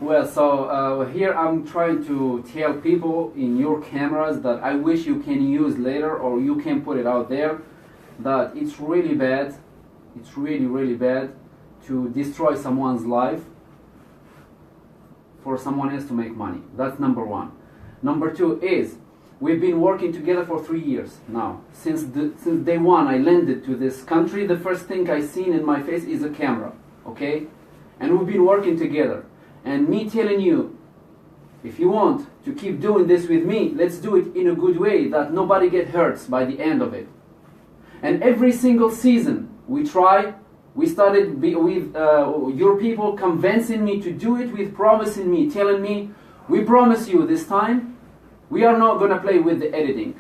Well, so here I'm trying to tell people in your cameras that I wish you can use later, or you can put it out there, that it's really bad, it's really, really bad to destroy someone's life for someone else to make money. That's number one. Number two is, we've been working together for 3 years now. Since day one I landed to this country, the first thing I seen in my face is a camera, okay? And we've been working together. And me telling you, if you want to keep doing this with me, let's do it in a good way, that nobody get hurt by the end of it. And every single season we try, we started with your people convincing me to do it, with promising me, telling me, we promise you this time, we are not going to play with the editing.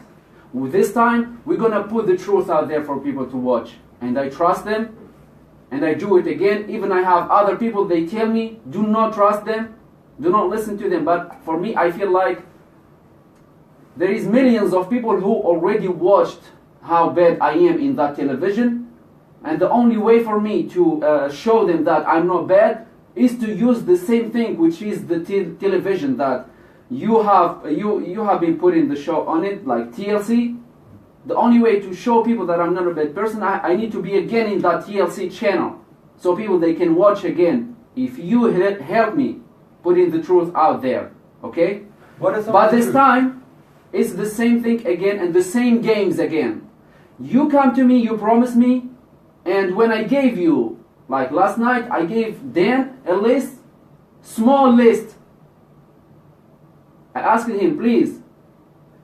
This time, we're going to put the truth out there for people to watch. And I trust them, and I do it again. Even I have other people, they tell me, do not trust them, do not listen to them. But for me, I feel like there is millions of people who already watched how bad I am in that television. And the only way for me to show them that I'm not bad is to use the same thing, which is the television that you have been putting the show on it, like TLC. The only way to show people that I'm not a bad person, I need to be again in that TLC channel, so people, they can watch again. If you help me putting the truth out there, okay? But this time, it's the same thing again and the same games again. You come to me, you promise me, and when I gave you, like last night, I gave Dan a list, small list. I asked him, please,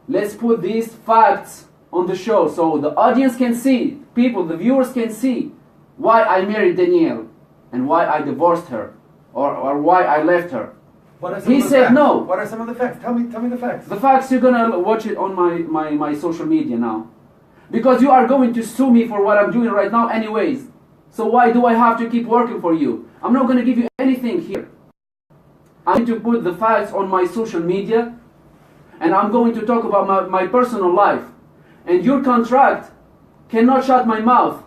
let's put these facts on the show so the audience can see, people, the viewers can see why I married Danielle and why I divorced her, or why I left her. He said no. What are some of the facts? Tell me the facts. The facts, you're gonna watch it on my social media now. Because you are going to sue me for what I'm doing right now anyways. So why do I have to keep working for you? I'm not gonna give you anything here. I'm going to put the facts on my social media, and I'm going to talk about my personal life. And your contract cannot shut my mouth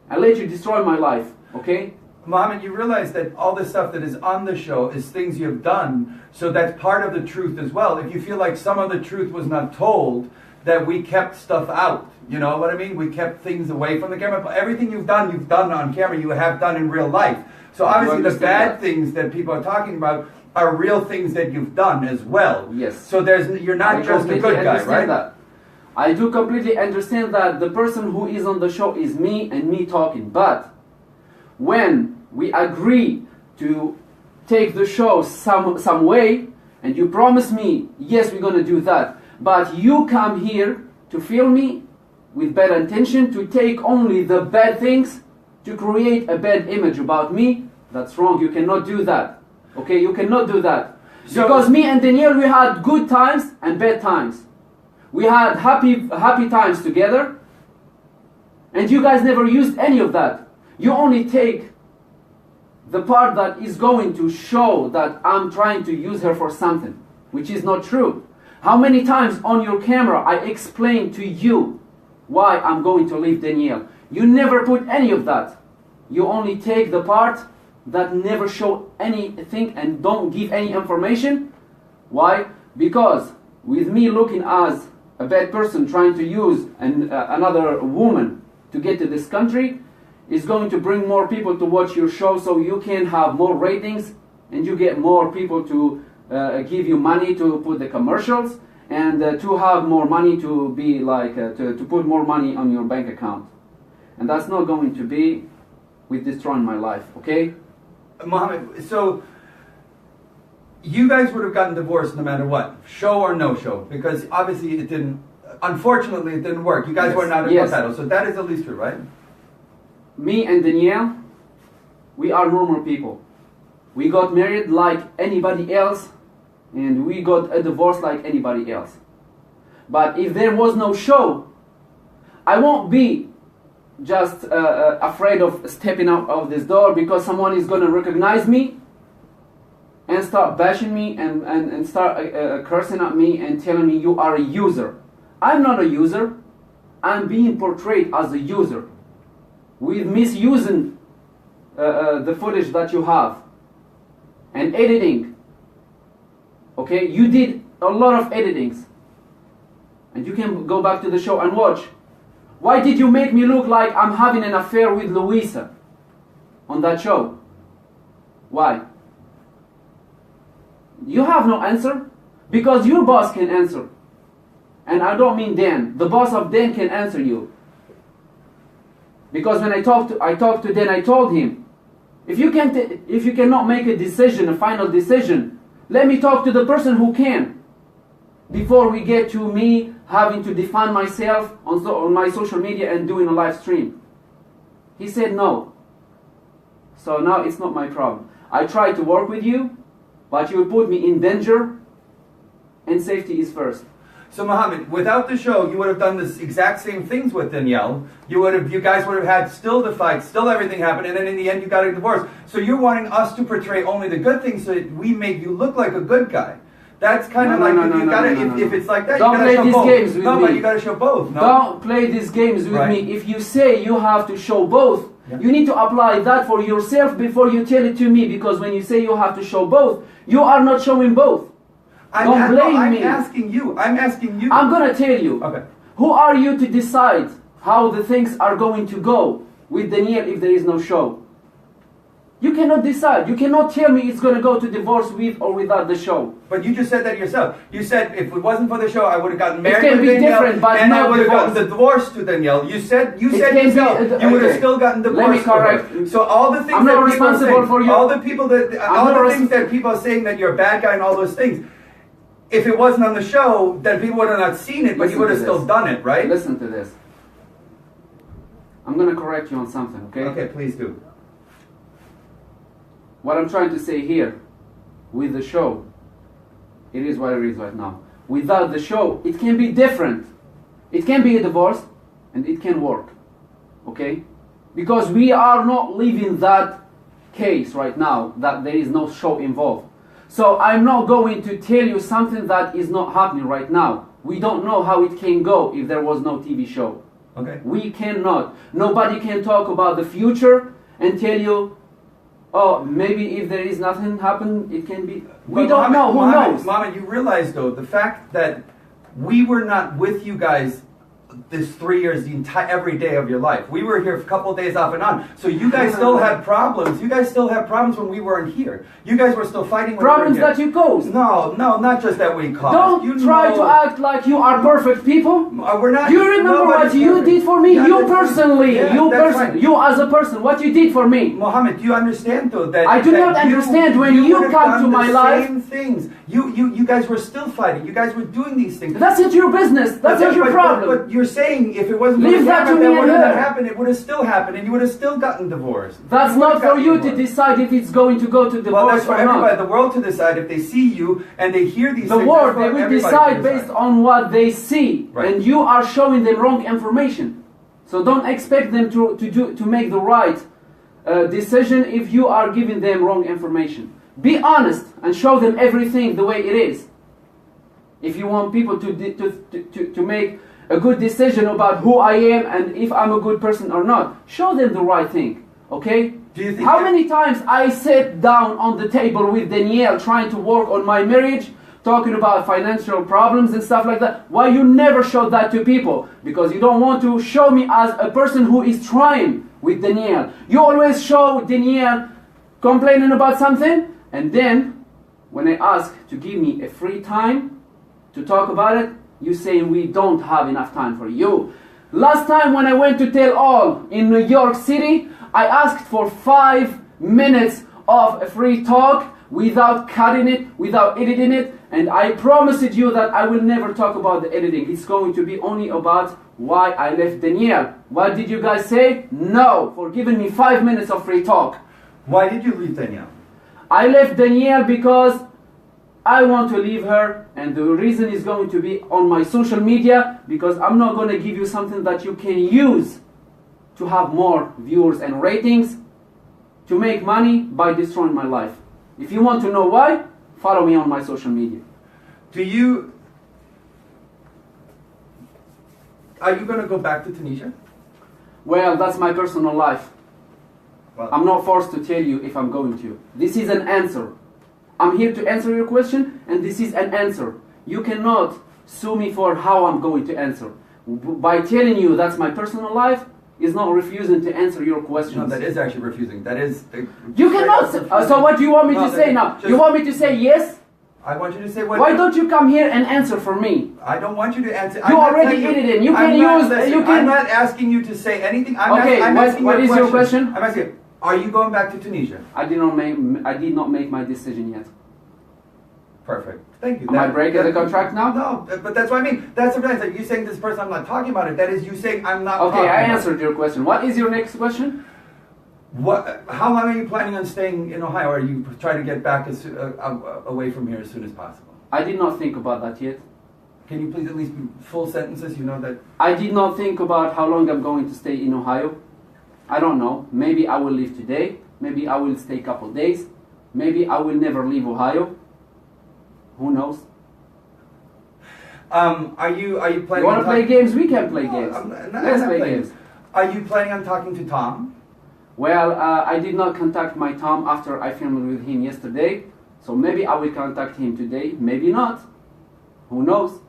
and let you destroy my life, okay? Mohamed, you realize that all this stuff that is on the show is things you've done, so that's part of the truth as well. If you feel like some of the truth was not told, that we kept stuff out, you know what I mean? We kept things away from the camera, but everything you've done on camera, you have done in real life. So obviously the bad things that people are talking about are real things that you've done as well. Yes. So you're not just a good guy, right? That. I do completely understand that the person who is on the show is me and me talking. But when we agree to take the show some way, and you promise me, yes, we're going to do that, but you come here to film me with bad intention, to take only the bad things, to create a bad image about me, that's wrong. You cannot do that. Okay, you cannot do that. Because me and Danielle, we had good times and bad times. We had happy times together, and you guys never used any of that. You only take the part that is going to show that I'm trying to use her for something, which is not true. How many times on your camera I explained to you why I'm going to leave Danielle? You never put any of that. You only take the part that never show anything and don't give any information. Why? Because with me looking as a bad person trying to use another woman to get to this country is going to bring more people to watch your show, so you can have more ratings and you get more people to give you money to put the commercials, and to have more money to be like to put more money on your bank account. And that's not going to be with destroying my life, okay? Mohamed, so you guys would have gotten divorced no matter what, show or no show, because obviously it didn't, unfortunately it didn't work. You guys were not compatible, so that is at least true, right? Me and Danielle, we are normal people. We got married like anybody else, and we got a divorce like anybody else. But if there was no show, I won't be just afraid of stepping out of this door because someone is going to recognize me and start bashing me and start cursing at me and telling me you are a user. I'm not a user. I'm being portrayed as a user with misusing the footage that you have and editing Okay? You did a lot of editings. And you can go back to the show and watch. Why did you make me look like I'm having an affair with Louisa on that show? Why? You have no answer? Because your boss can answer. And I don't mean Dan. The boss of Dan can answer you. Because when I talked to Dan, I told him, if you cannot make a decision, a final decision, let me talk to the person who can. Before we get to me having to define myself on my social media and doing a live stream. He said no. So now it's not my problem. I try to work with you, but you will put me in danger, and safety is first. So Mohamed, without the show, you would have done this exact same things with Danielle. You guys would have had still the fight, still everything happened, and then in the end you got a divorce. So you're wanting us to portray only the good things so that we make you look like a good guy. That's kind of like you gotta. If it's like that, don't you gotta play show these both. games with no, me. but you gotta show both. No? Don't play these games with me. If you say you have to show both, you need to apply that for yourself before you tell it to me. Because when you say you have to show both, you are not showing both. Don't blame me. I'm asking you. I'm gonna tell you. Okay. Who are you to decide how the things are going to go with Danielle if there is no show? You cannot decide. You cannot tell me it's going to go to divorce with or without the show. But you just said that yourself. You said if it wasn't for the show, I would have gotten married to Danielle, and I would have divorce. gotten the divorce to Danielle. You said yourself you would have still gotten divorced. Let me correct. So all the things I'm not that people are responsible saying, for you. all the people that all the things that people are saying that you're a bad guy and all those things. If it wasn't on the show, then people would have not seen it, but you would have still done it, right? Listen to this. I'm going to correct you on something, okay? Okay, please do. What I'm trying to say here, with the show, it is what it is right now. Without the show, it can be different. It can be a divorce, and it can work, okay? Because we are not living that case right now, that there is no show involved. So I'm not going to tell you something that is not happening right now. We don't know how it can go if there was no TV show. Okay. We cannot. Nobody can talk about the future and tell you, oh, maybe if there is nothing happen, it can be. We don't know. Who knows? Mohamed, you realize though, the fact that we were not with you guys this 3 years, every day of your life. We were here a couple days off and on. So you guys still had problems. You guys still had problems when we weren't here. You guys were still fighting when problems we were here. that you caused. No, not just that we caused. Don't try to act like you are perfect people. We're not. You remember what you did for me? Yeah, You personally, right. you as a person, what you did for me. Mohamed, do you understand though that I do not understand when you come to my life. Same things. You guys were still fighting. You guys were doing these things. That's not your business. That's not your problem. But you're saying if it wasn't Leave that to me and wouldn't have her. happened, it would have still happened, and you would have still gotten divorced. That's not for you to decide if it's going to go to Well, divorce that's for or everybody, not. the world to decide. If they see you and they hear these The things, world, that's they for will everybody decide to based on what they see. Right. And you are showing them wrong information. So don't expect them to make the right decision if you are giving them wrong information. Be honest and show them everything the way it is. If you want people to make a good decision about who I am and if I'm a good person or not, show them the right thing, okay? Do you think How many times I sat down on the table with Danielle trying to work on my marriage, talking about financial problems and stuff like that? Why you never showed that to people? Because you don't want to show me as a person who is trying with Danielle. You always show Danielle complaining about something, and then when I ask to give me a free time to talk about it, you say we don't have enough time for you. Last time when I went to Tell All in New York City, I asked for 5 minutes of a free talk without cutting it, without editing it, and I promised you that I will never talk about the editing. It's going to be only about why I left Danielle. What did you guys say? No, for giving me 5 minutes of free talk. Why did you leave Danielle? I left Danielle because I want to leave her, and the reason is going to be on my social media, because I'm not going to give you something that you can use to have more viewers and ratings, to make money by destroying my life. If you want to know why, follow me on my social media. Are you going to go back to Tunisia? Well, that's my personal life. Well, I'm not forced to tell you if I'm going to. This is an answer. I'm here to answer your question, and this is an answer. You cannot sue me for how I'm going to answer. By telling you that's my personal life is not refusing to answer your questions. No, that is actually refusing. That is. You cannot. So what do you want me to say now? You want me to say yes? I want you to say what. Why don't you come here and answer for me? I don't want you to answer. You already did it in. You can use. You can. I'm not asking you to say anything. Okay. What is your question? I'm asking. Are you going back to Tunisia? I did not make my decision yet. Perfect. Thank you. Am I breaking the contract now? No, but that's what I mean. That's the difference. Like you saying this person, I'm not talking about it. That is you saying I'm not. Okay, I answered your question. What is your next question? What? How long are you planning on staying in Ohio? Or are you trying to get back away from here as soon as possible? I did not think about that yet. Can you please at least be full sentences? You know that. I did not think about how long I'm going to stay in Ohio. I don't know. Maybe I will leave today. Maybe I will stay a couple days. Maybe I will never leave Ohio. Who knows? Are you planning? You want to play games? We can play games. Let's play games. Are you planning on talking to Tom? Well, I did not contact my Tom after I filmed with him yesterday. So maybe I will contact him today. Maybe not. Who knows?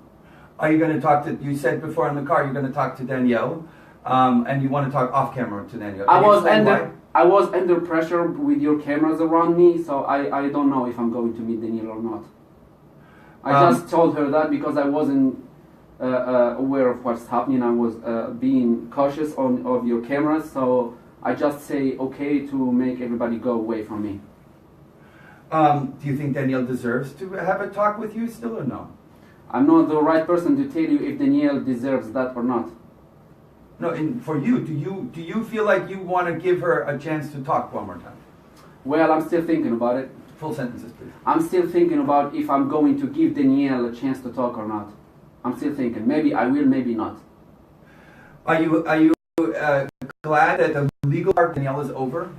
Are you going to talk to? You said before in the car you're going to talk to Danielle, and you want to talk off camera to Danielle. I was under pressure with your cameras around me, so I don't know if I'm going to meet Danielle or not. I just told her that because I wasn't aware of what's happening. I was being cautious of your cameras, so I just say okay to make everybody go away from me. Do you think Danielle deserves to have a talk with you still or no? I'm not the right person to tell you if Danielle deserves that or not. No, and for you, do you feel like you want to give her a chance to talk one more time? Well, I'm still thinking about it. Full sentences, please. I'm still thinking about if I'm going to give Danielle a chance to talk or not. I'm still thinking. Maybe I will, maybe not. Are you glad that the legal part of Danielle is over?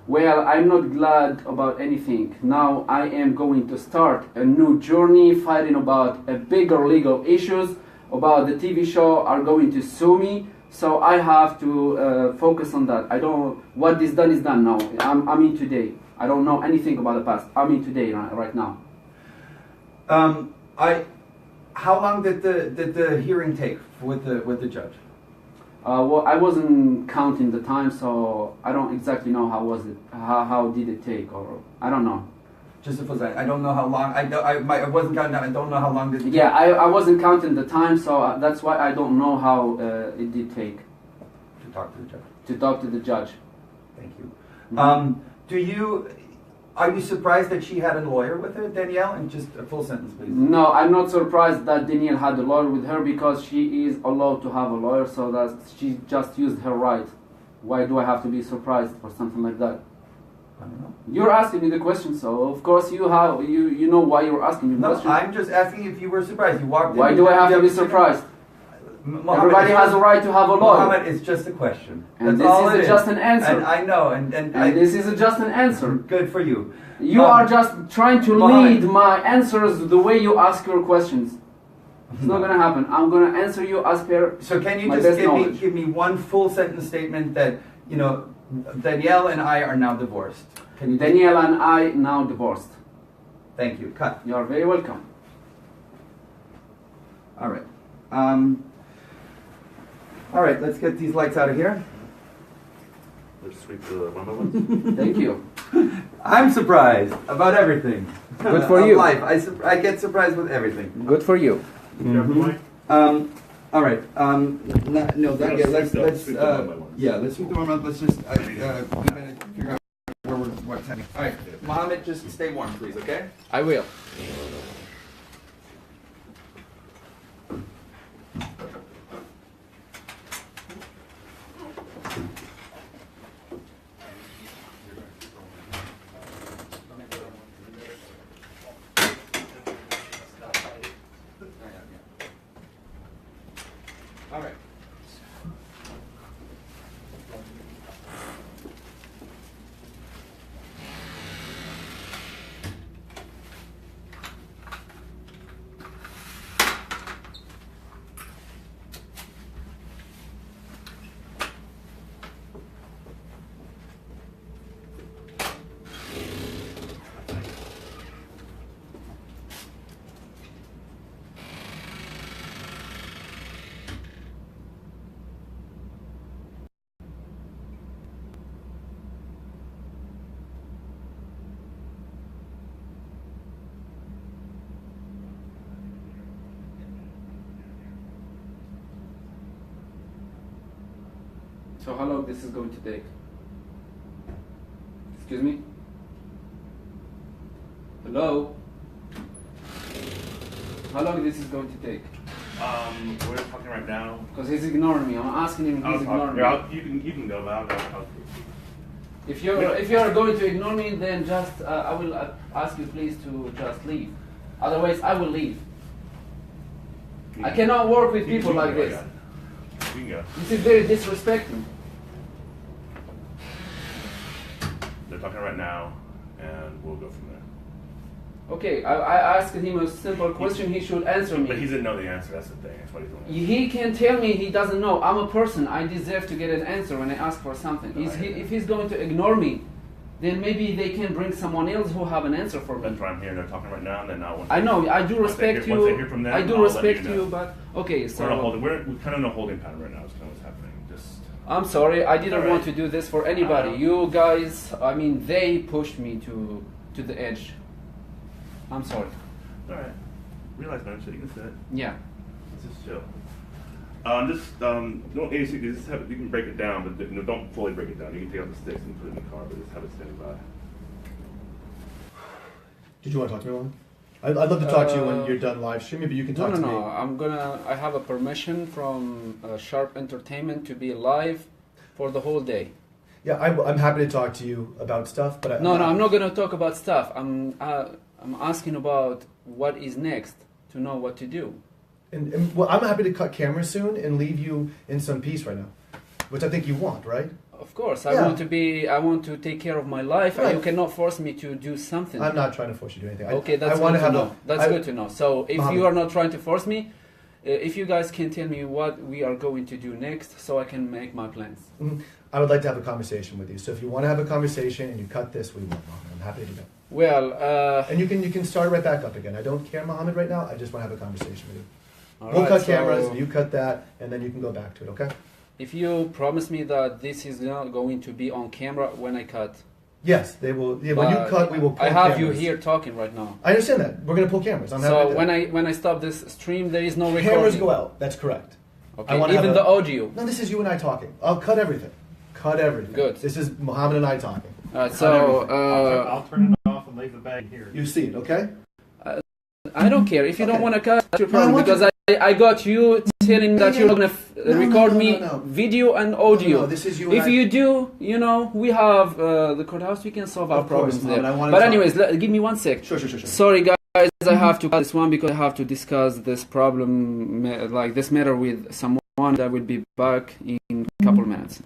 Well, I'm not glad about anything. Now I am going to start a new journey fighting about bigger legal issues, about the TV show are going to sue me. So I have to focus on that. What is done now. I'm in today. I don't know anything about the past. I'm in today right now. How long did the hearing take with the judge? Well, I wasn't counting the time, so I don't exactly know how did it take, or I don't know. Just a full second. I don't know how long. I wasn't counting. I don't know how long did it take. Yeah, I wasn't counting the time, so that's why I don't know how it did take. To talk to the judge. To talk to the judge. Thank you. Mm-hmm. Are you surprised that she had a lawyer with her, Danielle? And just a full sentence, please. No, I'm not surprised that Danielle had a lawyer with her because she is allowed to have a lawyer, so that she just used her right. Why do I have to be surprised for something like that? I don't know. You're asking me the question, so of course you know why you're asking me the question. No, I'm just asking if you were surprised. You walked in. Why do I have to be surprised? Everybody has a right to have a lawyer. Mohamed, it's just a question. And That's this is just an answer. And I know, and this is just an answer. Good for you. You are just trying to Mohamed, lead my answers the way you ask your questions. It's not going to happen. I'm going to answer you as per So can you my just best give me one full sentence statement that, Danielle and I are now divorced? Danielle and I now divorced. Thank you. Cut. You are very welcome. All right. All right, let's get these lights out of here. Let's sweep the window. Thank you. I'm surprised about everything. Good for of you. Life. I get surprised with everything. Good for you. All right. No, that, yeah, let's sweep them one by one. yeah, let's sweep them one. Let's just we gotta figure out what's happening. All right, Mohamed, just stay warm, please. Okay. I will. All right. So how long this is going to take? Excuse me? Hello? How long this is going to take? We're talking right now. Because he's ignoring me. I'm asking him, he's ignoring me. You can go now. If you're going to ignore me, then just I will ask you please to just leave. Otherwise, I will leave. I cannot work with people like this. You can go. This is very disrespectful. They're talking right now, and we'll go from there. Okay, I asked him a simple question. He should answer me. But he didn't know the answer. That's the thing. That's what he's doing. He can tell me he doesn't know. I'm a person. I deserve to get an answer when I ask for something. If he's going to ignore me, then maybe they can bring someone else who have an answer for me. That's why I'm here. They're talking right now, and then now. I know. I do respect you. Once they hear from them, I do I'll respect let you know. but okay. So We're kind of in a holding pattern right now. That's kind of what's happening. Just. I'm sorry. I didn't want to do this for anybody. You guys. I mean, they pushed me to the edge. I'm sorry. All right. Realize, man. Shit, you can sit. Yeah. Let's just chill. Don't just have it. You can break it down, but don't fully break it down. You can take out the sticks and put it in the car, but just have it standing by. Did you want to talk to me, Mohamed? I'd love to talk to you when you're done live streaming, but you can talk to me. No. I have a permission from Sharp Entertainment to be live for the whole day. Yeah, I'm happy to talk to you about stuff, but I'm not gonna talk about stuff. I'm asking about what is next to know what to do. And well, I'm happy to cut cameras soon and leave you in some peace right now, which I think you want, right? Of course, Yeah. I want to take care of my life. Right. You cannot force me to do something. I'm not trying to force you to do anything. Okay, that's good to know. That's good to know. So if you are not trying to force me, if you guys can tell me what we are going to do next, so I can make my plans. I would like to have a conversation with you. So if you want to have a conversation and you cut this, we will. I'm happy to do that. Well, and you can start right back up again. I don't care, Mohamed, right now. I just want to have a conversation with you. We'll right, cut cameras, you cut that, and then you can go back to it, okay? If you promise me that this is not going to be on camera when I cut. Yes, they will. Yeah, when you cut, we will pull I have cameras. you here talking right now. I understand that. We're going to pull cameras. I'm happy So to when I stop this stream, there is no recording. cameras go out. That's correct. Okay, even the audio. No, this is you and I talking. I'll cut everything. Cut everything. Good. This is Mohamed and I talking. Alright, so I'll turn it off and leave the bag here. You see it, okay? I don't care if you don't Okay. want to cut. That's your No, I problem want because I got you telling that you're gonna record me video and audio. No, this is you and If I. you do, we have the courthouse. We can solve our Of course, problems there. Mohamed, I wanna But talk. anyways, give me 1 sec. Sure. Sorry guys, I have to cut this one because I have to discuss this problem, like this matter with someone that will be back in a couple minutes.